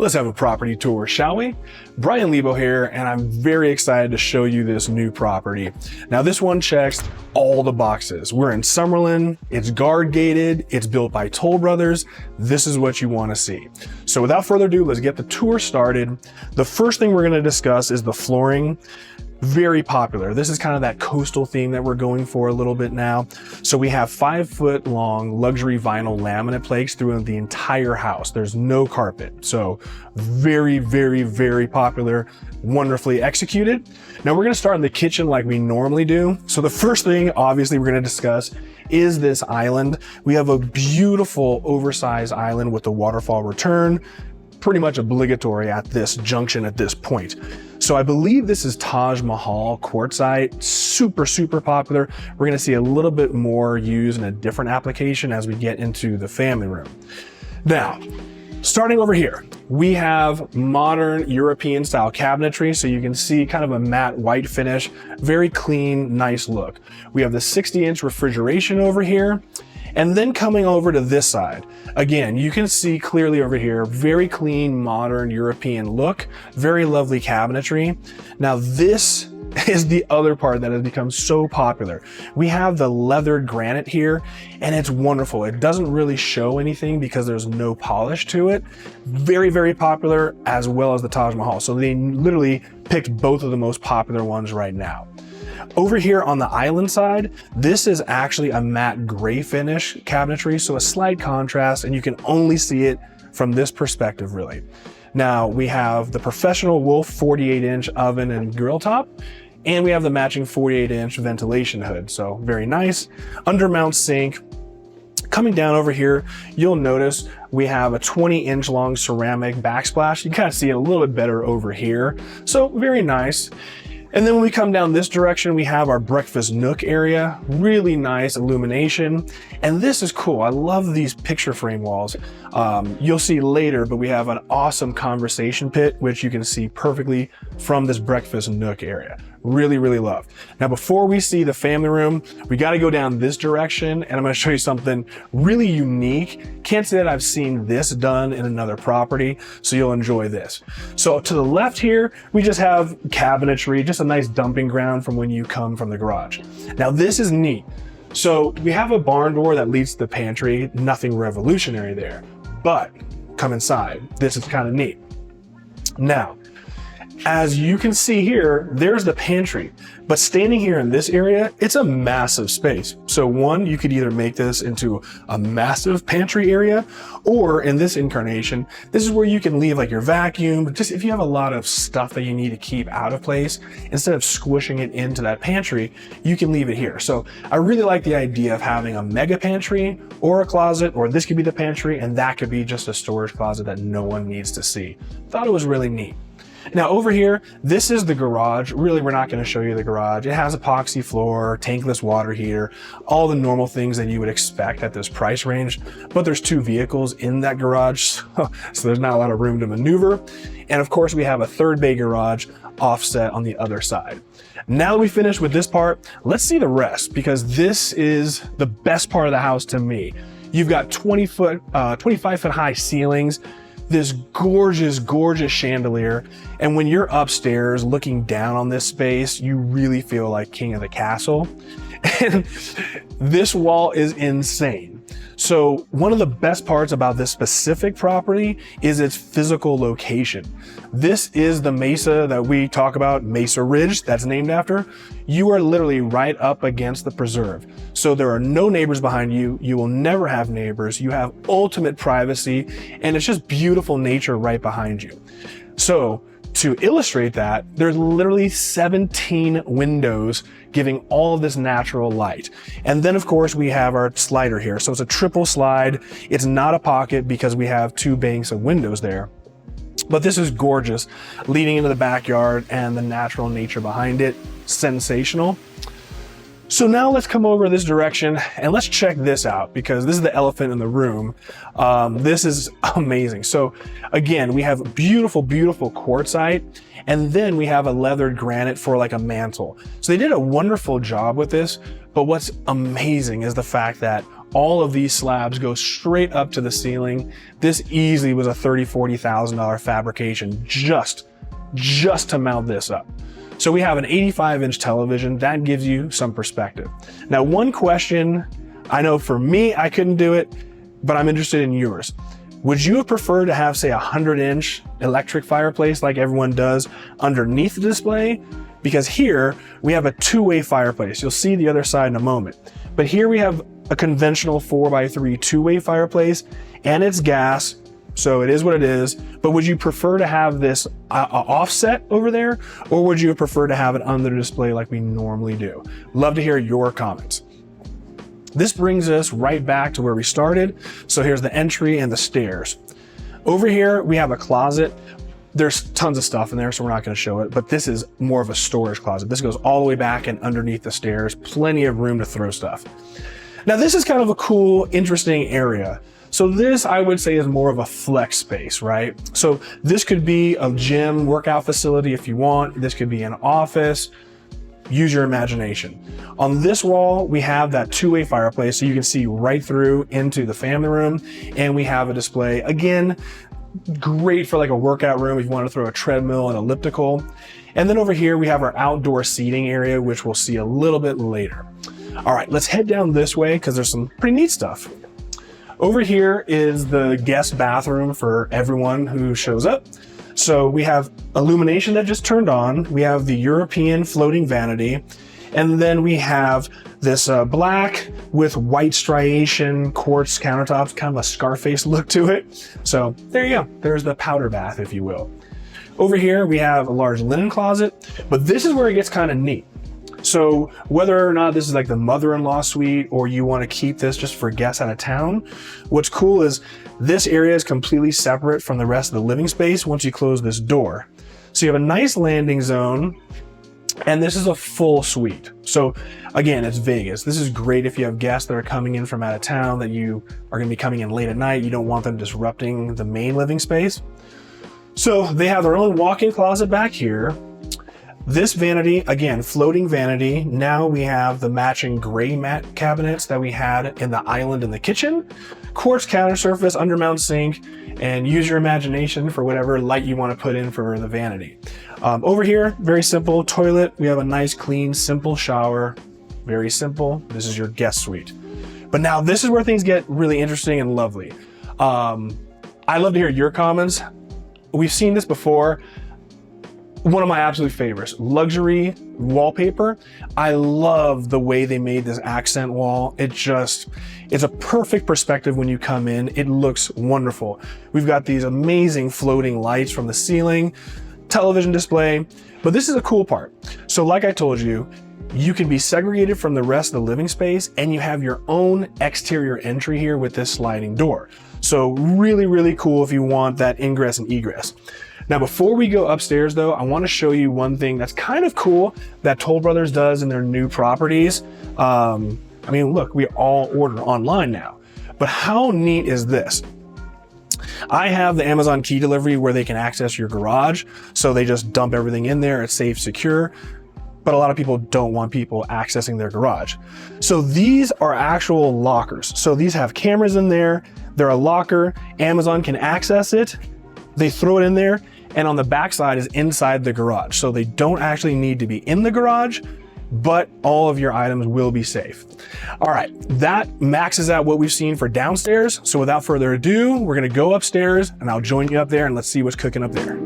Let's have a property tour, shall we? Bryan Lebo here, and I'm very excited to show you this new property. Now, this one checks all the boxes. We're in Summerlin, it's guard gated, it's built by Toll Brothers. This is what you want to see. So without further ado, let's get the tour started. The first thing we're going to discuss is the flooring. Very popular. This is kind of that coastal theme that we're going for a little bit now. So we have 5-foot long luxury vinyl laminate planks throughout the entire house. There's no carpet. So very, very, very popular, wonderfully executed. Now we're going to start in the kitchen like we normally do. So the first thing, obviously, we're going to discuss is this island. We have a beautiful oversized island with the waterfall return, pretty much obligatory at this junction at this point. So I believe this is Taj Mahal quartzite, super, super popular. We're gonna see a little bit more used in a different application as we get into the family room. Now, starting over here, we have modern European style cabinetry. So you can see kind of a matte white finish, very clean, nice look. We have the 60-inch refrigeration over here. And then coming over to this side, again, you can see clearly over here, very clean, modern European look, very lovely cabinetry. Now this is the other part that has become so popular. We have the leathered granite here, and it's wonderful. It doesn't really show anything because there's no polish to it. Very, very popular, as well as the Taj Mahal. So they literally picked both of the most popular ones right now. Over here on the island side, this is actually a matte gray finish cabinetry, so a slight contrast, and you can only see it from this perspective, really. Now, we have the professional Wolf 48-inch oven and grill top, and we have the matching 48-inch ventilation hood, so very nice. Undermount sink. Coming down over here, you'll notice we have a 20-inch long ceramic backsplash. You kind of see it a little bit better over here, so very nice. And then when we come down this direction, we have our breakfast nook area, really nice illumination. And this is cool. I love these picture frame walls. You'll see later, but we have an awesome conversation pit, which you can see perfectly from this breakfast nook area. Really, really love. Now, before we see the family room, we got to go down this direction, and I'm going to show you something really unique. Can't say that I've seen this done in another property, so you'll enjoy this. So to the left here, we just have cabinetry, just a nice dumping ground from when you come from the garage. Now, this is neat. So we have a barn door that leads to the pantry, nothing revolutionary there, but come inside. This is kind of neat. Now, as you can see here, there's the pantry, but standing here in this area, it's a massive space. So one, you could either make this into a massive pantry area, or in this incarnation, this is where you can leave like your vacuum, just if you have a lot of stuff that you need to keep out of place, instead of squishing it into that pantry, you can leave it here. So I really like the idea of having a mega pantry or a closet, or this could be the pantry and that could be just a storage closet that no one needs to see. Thought it was really neat. Now over here, this is the garage. Really, we're not going to show you the garage. It has epoxy floor, tankless water heater, all the normal things that you would expect at this price range. But there's 2 vehicles in that garage, so there's not a lot of room to maneuver. And of course, we have a 3rd bay garage offset on the other side. Now that we finished with this part, let's see the rest, because this is the best part of the house to me. You've got 25-foot high ceilings, this gorgeous, gorgeous chandelier. And when you're upstairs looking down on this space, you really feel like king of the castle. And this wall is insane. So one of the best parts about this specific property is its physical location. This is the mesa that we talk about, Mesa Ridge, that's named after. You are literally right up against the preserve. So there are no neighbors behind you. You will never have neighbors. You have ultimate privacy, and it's just beautiful nature right behind you. So to illustrate that, there's literally 17 windows giving all of this natural light. And then of course we have our slider here. So it's a triple slide. It's not a pocket because we have 2 banks of windows there. But this is gorgeous, leading into the backyard and the natural nature behind it. Sensational. So now let's come over this direction and let's check this out, because this is the elephant in the room. This is amazing. So again, we have beautiful, beautiful quartzite, and then we have a leathered granite for like a mantle. So they did a wonderful job with this, but what's amazing is the fact that all of these slabs go straight up to the ceiling. This easily was a $30,000, $40,000 fabrication just to mount this up. So we have an 85-inch television. That gives you some perspective. Now, one question, I know for me, I couldn't do it, but I'm interested in yours. Would you have preferred to have, say, a 100-inch electric fireplace like everyone does underneath the display? Because here we have a two-way fireplace. You'll see the other side in a moment. But here we have a conventional 4x3 two-way fireplace, and it's gas, so it is what it is. But would you prefer to have this offset over there, or would you prefer to have it under the display like we normally do? Love to hear your comments. This brings us right back to where we started. So here's the entry and the stairs. Over here, we have a closet. There's tons of stuff in there, so we're not going to show it, but this is more of a storage closet. This goes all the way back and underneath the stairs, plenty of room to throw stuff. Now, this is kind of a cool, interesting area. So this, I would say, is more of a flex space, right? So this could be a gym workout facility if you want. This could be an office. Use your imagination. On this wall, we have that two-way fireplace, so you can see right through into the family room, and we have a display. Again, great for like a workout room if you want to throw a treadmill and elliptical. And then over here, we have our outdoor seating area, which we'll see a little bit later. All right, let's head down this way because there's some pretty neat stuff. Over here is the guest bathroom for everyone who shows up. So we have illumination that just turned on. We have the European floating vanity. And then we have this black with white striation quartz countertops, kind of a Scarface look to it. So there you go. There's the powder bath, if you will. Over here, we have a large linen closet, but this is where it gets kind of neat. So whether or not this is like the mother-in-law suite or you want to keep this just for guests out of town, what's cool is this area is completely separate from the rest of the living space once you close this door. So you have a nice landing zone, and this is a full suite. So again, it's Vegas. This is great if you have guests that are coming in from out of town that you are going to be coming in late at night. You don't want them disrupting the main living space. So they have their own walk-in closet back here. This vanity, again, floating vanity. Now we have the matching gray mat cabinets that we had in the island in the kitchen, quartz counter surface, undermount sink, and use your imagination for whatever light you want to put in for the vanity. Over here, very simple toilet. We have a nice, clean, simple shower. Very simple. This is your guest suite. But now this is where things get really interesting and lovely. I love to hear your comments. We've seen this before. One of my absolute favorites, luxury wallpaper. I love the way they made this accent wall. It's a perfect perspective when you come in. It looks wonderful. We've got these amazing floating lights from the ceiling, television display, but this is a cool part. So like I told you, you can be segregated from the rest of the living space, and you have your own exterior entry here with this sliding door. So really, really cool if you want that ingress and egress. Now, before we go upstairs though, I want to show you one thing that's kind of cool that Toll Brothers does in their new properties. I mean, look, we all order online now, but how neat is this? I have the Amazon key delivery where they can access your garage. So they just dump everything in there. It's safe, secure, but a lot of people don't want people accessing their garage. So these are actual lockers. So these have cameras in there. They're a locker. Amazon can access it. They throw it in there, and on the back side is inside the garage. So they don't actually need to be in the garage, but all of your items will be safe. All right, that maxes out what we've seen for downstairs. So without further ado, we're gonna go upstairs and I'll join you up there and let's see what's cooking up there.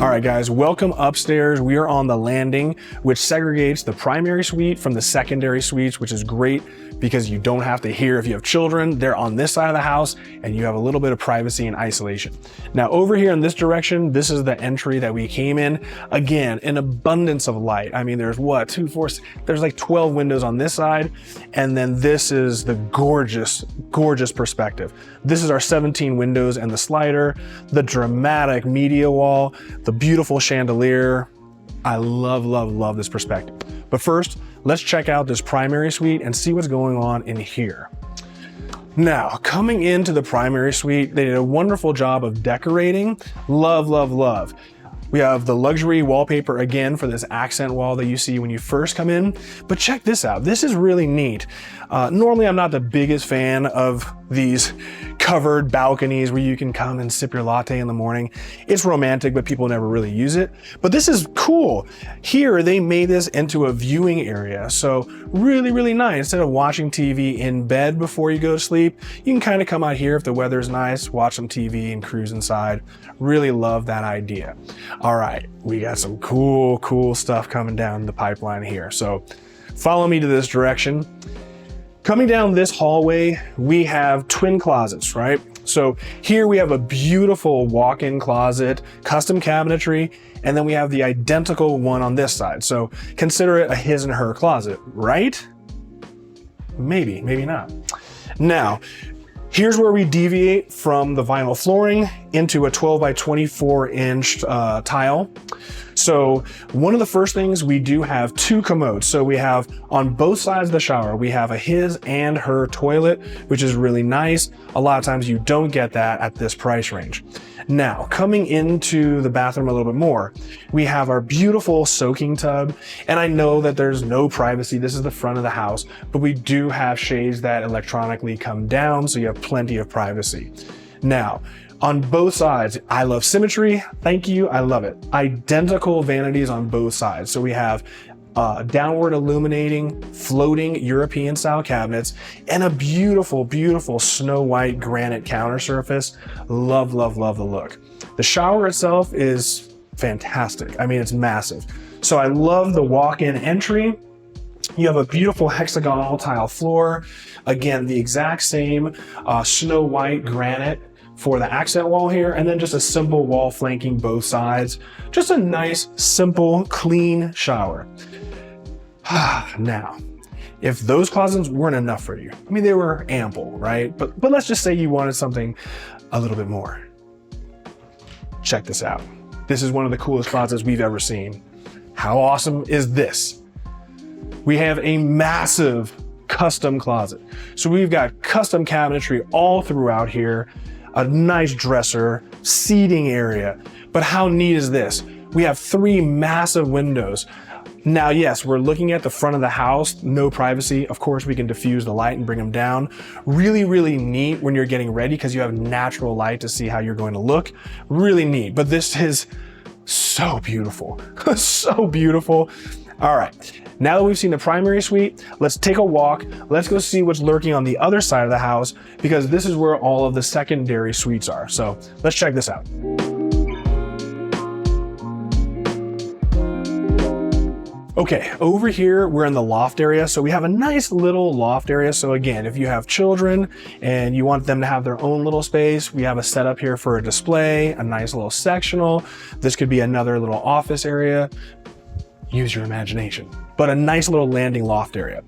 All right, guys, welcome upstairs. We are on the landing, which segregates the primary suite from the secondary suites, which is great because you don't have to hear if you have children. They're on this side of the house and you have a little bit of privacy and isolation. Now over here in this direction, this is the entry that we came in. Again, an abundance of light. I mean, there's what, there's like 12 windows on this side. And then this is the gorgeous, gorgeous perspective. This is our 17 windows and the slider, the dramatic media wall, the beautiful chandelier. I love, love, love this perspective. But first, let's check out this primary suite and see what's going on in here. Now, coming into the primary suite, they did a wonderful job of decorating. Love, love, love. We have the luxury wallpaper again for this accent wall that you see when you first come in. But check this out. This is really neat. Normally, I'm not the biggest fan of these covered balconies where you can come and sip your latte in the morning. It's romantic, but people never really use it. But this is cool. Here, they made this into a viewing area. So really, really nice. Instead of watching TV in bed before you go to sleep, you can kind of come out here if the weather's nice, watch some TV and cruise inside. Really love that idea. All right, we got some cool stuff coming down the pipeline here. So follow me to this direction. Coming down this hallway, we have twin closets, right? So here we have a beautiful walk-in closet, custom cabinetry, and then we have the identical one on this side. So consider it a his and her closet, right? Maybe, maybe not. Now, here's where we deviate from the vinyl flooring into a 12 by 24 inch tile. So one of the first things, we do have two commodes. So we have on both sides of the shower, we have a his and her toilet, which is really nice. A lot of times you don't get that at this price range. Now, coming into the bathroom a little bit more, we have our beautiful soaking tub. And I know that there's no privacy. This is the front of the house, but we do have shades that electronically come down, so you have plenty of privacy. Now, on both sides, I love symmetry. Thank you, I love it. Identical vanities on both sides. So we have downward illuminating, floating European style cabinets, and a beautiful snow white granite counter surface. Love the look. The shower itself is fantastic. I mean, it's massive. So I love the walk-in entry. You have a beautiful hexagonal tile floor. Again, the exact same snow white granite for the accent wall here, and then just a simple wall flanking both sides. Just a nice, simple, clean shower. Now, if those closets weren't enough for you, I mean, they were ample, right? But let's just say you wanted something a little bit more. Check this out. This is one of the coolest closets we've ever seen. How awesome is this? We have a massive custom closet. So we've got custom cabinetry all throughout here, a nice dresser, seating area. But how neat is this? We have 3 massive windows. Now, yes, we're looking at the front of the house, no privacy. Of course, we can diffuse the light and bring them down. Really neat when you're getting ready because you have natural light to see how you're going to look. Really neat, but this is so beautiful, so beautiful. All right, now that we've seen the primary suite, let's take a walk. Let's go see what's lurking on the other side of the house because this is where all of the secondary suites are. So let's check this out. Okay, over here, we're in the loft area. So we have a nice little loft area. So again, if you have children and you want them to have their own little space, we have a setup here for a display, a nice little sectional. This could be another little office area. Use your imagination, but a nice little landing loft area.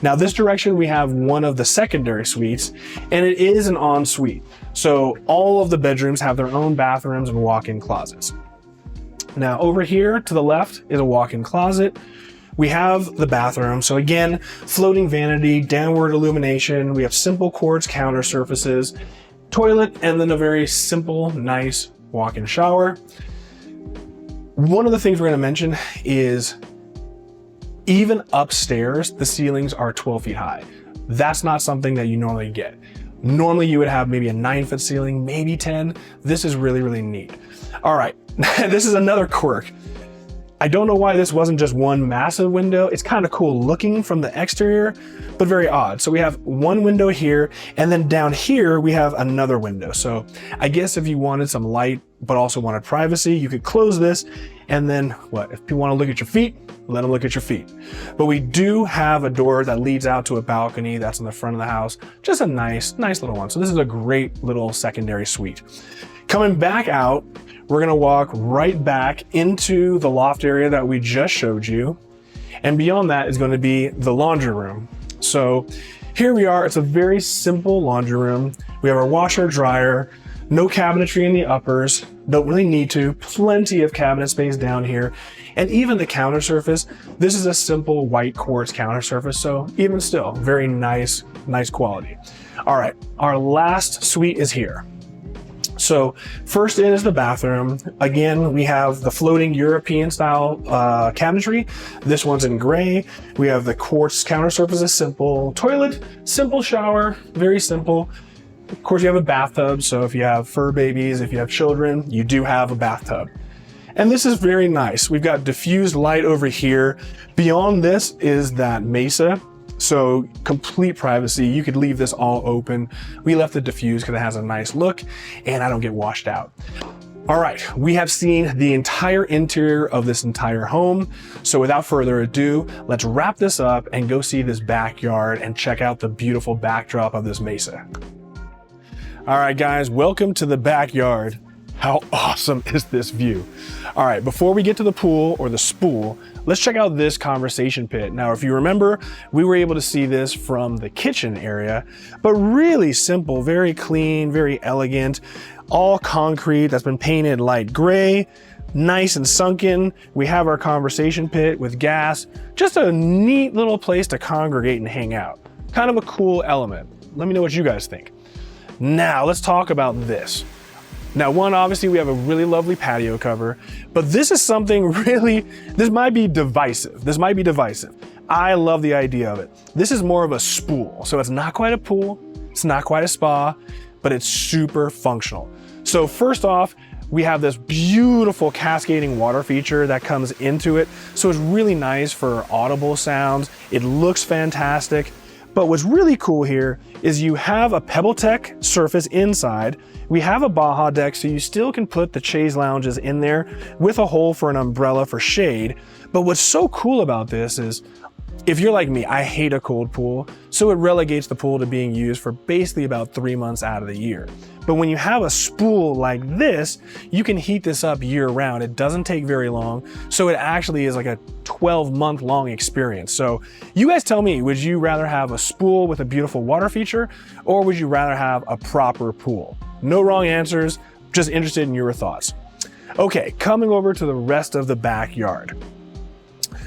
Now this direction, we have one of the secondary suites and it is an ensuite. So all of the bedrooms have their own bathrooms and walk-in closets. Now over here to the left is a walk-in closet. We have the bathroom. So again, floating vanity, downward illumination. We have simple quartz counter surfaces, toilet, and then a very simple, nice walk-in shower. One of the things we're going to mention is even upstairs, the ceilings are 12 feet high. That's not something that you normally get. Normally you would have maybe a 9-foot ceiling, maybe 10. This is really neat. All right, this is another quirk. I don't know why this wasn't just one massive window. It's kind of cool looking from the exterior, but very odd. So we have one window here, and then down here we have another window. So I guess if you wanted some light, but also wanted privacy, you could close this, and then what? If you want to look at your feet, let them look at your feet. But we do have a door that leads out to a balcony that's in the front of the house. Just a nice little one. So this is a great little secondary suite. Coming back out, we're gonna walk right back into the loft area that we just showed you. And beyond that is gonna be the laundry room. So here we are, it's a very simple laundry room. We have our washer, dryer, no cabinetry in the uppers, don't really need to, plenty of cabinet space down here. And even the counter surface, this is a simple white quartz counter surface, so even still, very nice quality. All right, our last suite is here. So first in is the bathroom. Again, we have the floating European style cabinetry. This one's in gray. We have the quartz counter surfaces, simple toilet, simple shower, very simple. Of course, you have a bathtub. So if you have fur babies, if you have children, you do have a bathtub. And this is very nice. We've got diffused light over here. Beyond this is that Mesa. So complete privacy. You could leave this all open. We left it diffused because it has a nice look and I don't get washed out. All right, we have seen the entire interior of this entire home. So without further ado, let's wrap this up and go see this backyard and check out the beautiful backdrop of this Mesa. All right, guys, welcome to the backyard. How awesome is this view? All right, before we get to the pool or the spool, let's check out this conversation pit. Now, if you remember, we were able to see this from the kitchen area, but really simple, very clean, very elegant, all concrete that's been painted light gray, nice and sunken. We have our conversation pit with gas, just a neat little place to congregate and hang out. Kind of a cool element. Let me know what you guys think. Now, let's talk about this. Now, one, obviously we have a really lovely patio cover, but this is something really, this might be divisive. I love the idea of it. This is more of a spool. So it's not quite a pool, it's not quite a spa, but it's super functional. So first off, we have this beautiful cascading water feature that comes into it. So it's really nice for audible sounds. It looks fantastic. But what's really cool here is you have a PebbleTech surface inside. We have a Baja deck, so you still can put the chaise lounges in there with a hole for an umbrella for shade. But what's so cool about this is, if you're like me, I hate a cold pool, so it relegates the pool to being used for basically about 3 months out of the year. But when you have a spool like this, you can heat this up year round. It doesn't take very long, so it actually is like a 12-month long experience. So you guys tell me, would you rather have a spool with a beautiful water feature, or would you rather have a proper pool? No wrong answers, just interested in your thoughts. Okay, coming over to the rest of the backyard.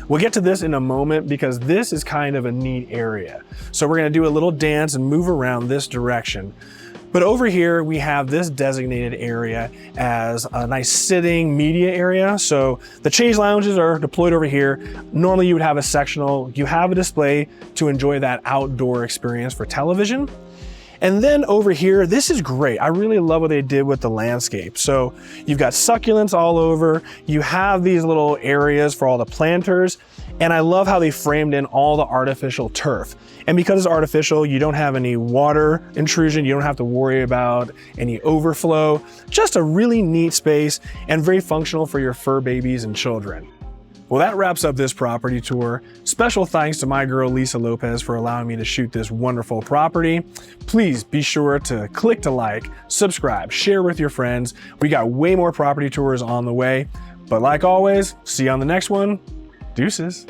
We'll get to this in a moment because this is kind of a neat area. So we're gonna do a little dance and move around this direction. But over here, we have this designated area as a nice sitting media area. So the chaise lounges are deployed over here. Normally you would have a sectional, you have a display to enjoy that outdoor experience for television. And then over here, this is great. I really love what they did with the landscape. So you've got succulents all over. You have these little areas for all the planters. And I love how they framed in all the artificial turf. And because it's artificial, you don't have any water intrusion. You don't have to worry about any overflow. Just a really neat space and very functional for your fur babies and children. Well, that wraps up this property tour. Special thanks to my girl, Lisa Lopez, for allowing me to shoot this wonderful property. Please be sure to click to like, subscribe, share with your friends. We got way more property tours on the way. But like always, see you on the next one. Deuces.